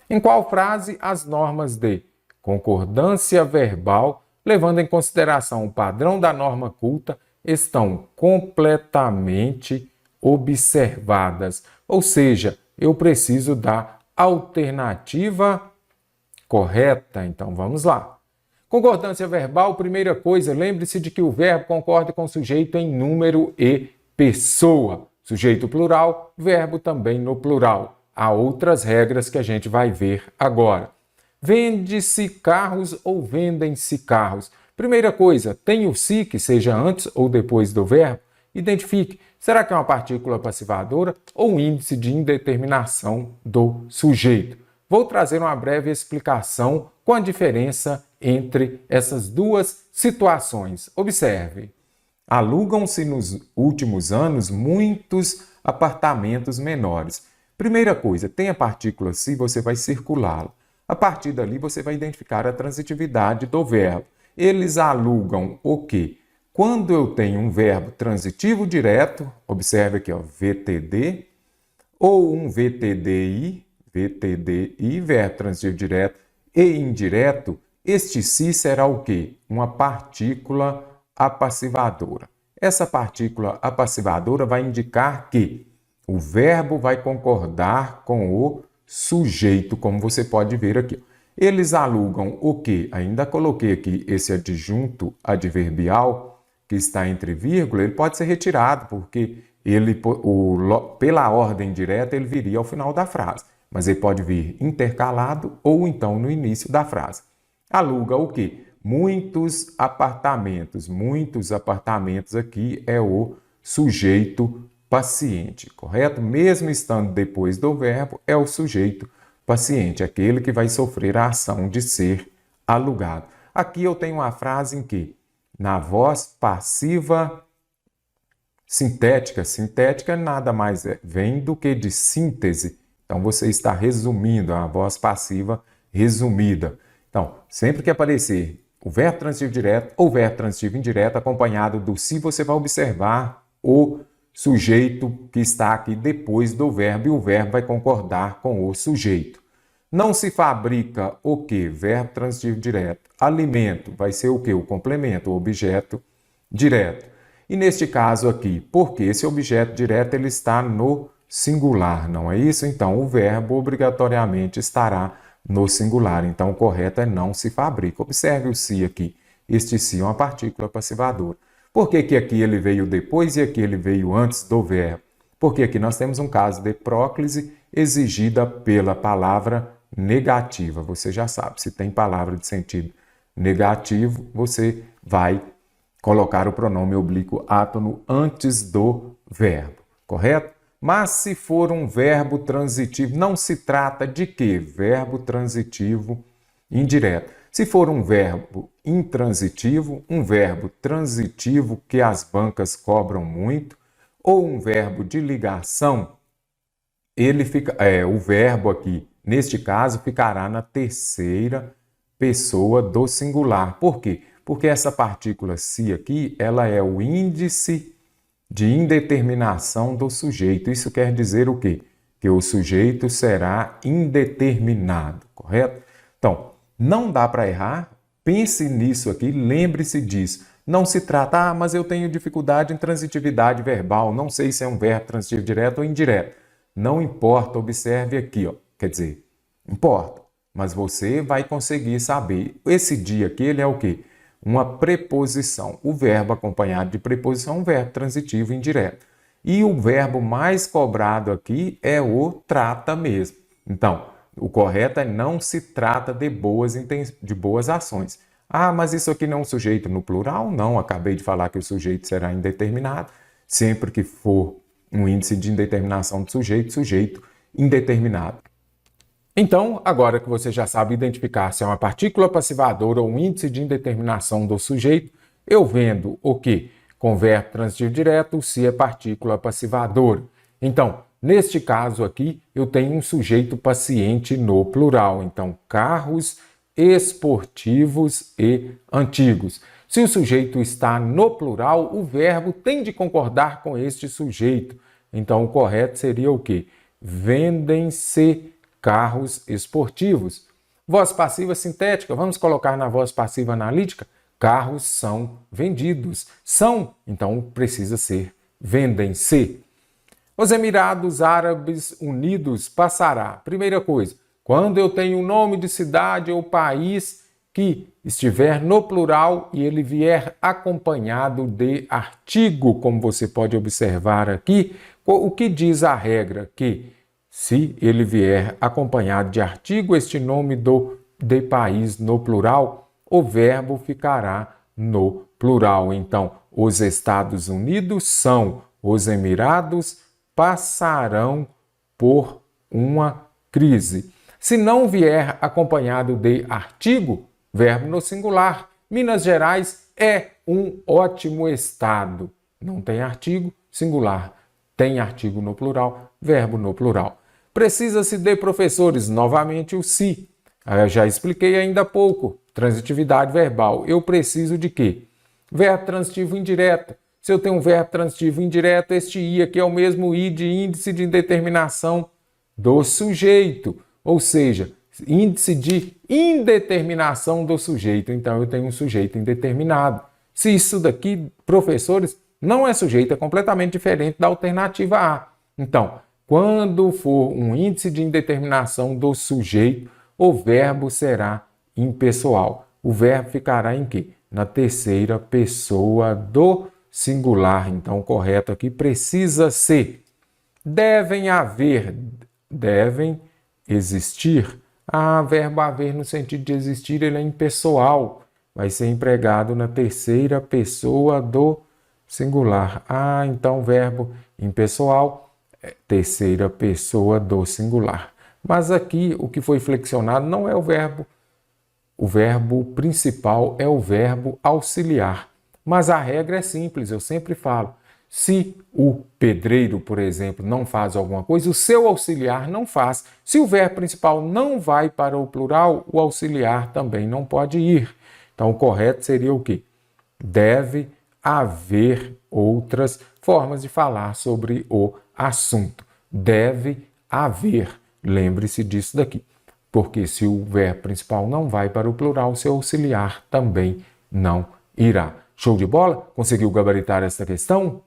Em qual frase as normas de concordância verbal, levando em consideração o padrão da norma culta, estão completamente observadas? Ou seja, eu preciso da alternativa correta. Então, vamos lá. Concordância verbal, primeira coisa, lembre-se de que o verbo concorda com o sujeito em número e pessoa. Sujeito plural, verbo também no plural. Há outras regras que a gente vai ver agora. Vende-se carros ou vendem-se carros? Primeira coisa, tem o se, que seja antes ou depois do verbo? Identifique, será que é uma partícula passivadora ou um índice de indeterminação do sujeito? Vou trazer uma breve explicação com a diferença entre essas duas situações. Observe. Alugam-se nos últimos anos muitos apartamentos menores. Primeira coisa, tem a partícula se, você vai circulá-la. A partir dali, você vai identificar a transitividade do verbo. Eles alugam o quê? Quando eu tenho um verbo transitivo direto, observe aqui, ó, VTD, ou um VTDI, verbo transitivo direto e indireto, este se será o quê? Uma partícula apassivadora. Essa partícula apassivadora vai indicar que o verbo vai concordar com o sujeito, como você pode ver aqui. Eles alugam o quê? Ainda coloquei aqui esse adjunto adverbial que está entre vírgula, ele pode ser retirado, porque pela ordem direta ele viria ao final da frase. Mas ele pode vir intercalado ou então no início da frase. Aluga o quê? Muitos apartamentos. Muitos apartamentos aqui é o sujeito paciente, correto? Mesmo estando depois do verbo, é o sujeito paciente, aquele que vai sofrer a ação de ser alugado. Aqui eu tenho uma frase em que, na voz passiva sintética, sintética nada mais vem do que de síntese. Então, você está resumindo, a voz passiva resumida. Então, sempre que aparecer o verbo transitivo direto ou verbo transitivo indireto acompanhado do se, você vai observar o sujeito que está aqui depois do verbo e o verbo vai concordar com o sujeito. Não se fabrica o quê? Verbo transitivo direto. Alimento vai ser o quê? O complemento, o objeto direto. E neste caso aqui, porque esse objeto direto ele está no singular, não é isso? Então, o verbo obrigatoriamente estará no singular. Então, o correto é não se fabrica. Observe o se aqui. Este se é uma partícula passivadora. Por que que aqui ele veio depois e aqui ele veio antes do verbo? Porque aqui nós temos um caso de próclise exigida pela palavra negativa. Você já sabe, se tem palavra de sentido negativo, você vai colocar o pronome oblíquo átono antes do verbo, correto? Mas se for um verbo transitivo, não se trata de quê? Verbo transitivo indireto. Se for um verbo intransitivo, um verbo transitivo que as bancas cobram muito, ou um verbo de ligação, ele fica, o verbo aqui, neste caso, ficará na terceira pessoa do singular. Por quê? Porque essa partícula se aqui, ela é o índice de indeterminação do sujeito. Isso quer dizer o quê? Que o sujeito será indeterminado, correto? Então, não dá para errar. Pense nisso aqui, lembre-se disso. Não se trata, mas eu tenho dificuldade em transitividade verbal, não sei se é um verbo transitivo direto ou indireto. Não importa, observe aqui, ó. Quer dizer, importa, mas você vai conseguir saber. Esse dia aqui, ele é o quê? Uma preposição. O verbo acompanhado de preposição é um verbo transitivo indireto. E o verbo mais cobrado aqui é o trata mesmo. Então, o correto é não se trata de boas ações. Ah, mas isso aqui não é um sujeito no plural? Não, acabei de falar que o sujeito será indeterminado. Sempre que for um índice de indeterminação do sujeito, sujeito indeterminado. Então, agora que você já sabe identificar se é uma partícula passivadora ou um índice de indeterminação do sujeito, eu vendo o que? Com verbo transitivo direto, se é partícula passivadora. Então, neste caso aqui, eu tenho um sujeito paciente no plural. Então, carros esportivos e antigos. Se o sujeito está no plural, o verbo tem de concordar com este sujeito. Então, o correto seria o quê? Vendem-se carros esportivos. Voz passiva sintética, vamos colocar na voz passiva analítica, carros são vendidos. São, então precisa ser vendem-se. Os Emirados Árabes Unidos passará. Primeira coisa, quando eu tenho o nome de cidade ou país que estiver no plural e ele vier acompanhado de artigo, como você pode observar aqui, o que diz a regra? Que se ele vier acompanhado de artigo, este nome de país no plural, o verbo ficará no plural. Então, os Estados Unidos são, os Emirados passarão por uma crise. Se não vier acompanhado de artigo, verbo no singular. Minas Gerais é um ótimo estado. Não tem artigo, singular. Tem artigo no plural, verbo no plural. Precisa-se de professores, novamente o se. Eu já expliquei ainda há pouco. Transitividade verbal. Eu preciso de quê? Verbo transitivo indireto. Se eu tenho um verbo transitivo indireto, este i aqui é o mesmo i de índice de indeterminação do sujeito. Ou seja, índice de indeterminação do sujeito. Então, eu tenho um sujeito indeterminado. Se isso daqui, professores, não é sujeito, é completamente diferente da alternativa A. Então, quando for um índice de indeterminação do sujeito, o verbo será impessoal. O verbo ficará em quê? Na terceira pessoa do singular. Então, o correto aqui precisa ser. Devem haver, devem existir. Verbo haver no sentido de existir, ele é impessoal. Vai ser empregado na terceira pessoa do singular. Então verbo impessoal, terceira pessoa do singular. Mas aqui o que foi flexionado não é o verbo principal é o verbo auxiliar. Mas a regra é simples, eu sempre falo. Se o pedreiro, por exemplo, não faz alguma coisa, o seu auxiliar não faz. Se o verbo principal não vai para o plural, o auxiliar também não pode ir. Então, o correto seria o quê? Deve haver outras formas de falar sobre o assunto. Deve haver. Lembre-se disso daqui. Porque se o verbo principal não vai para o plural, o seu auxiliar também não irá. Show de bola? Conseguiu gabaritar esta questão?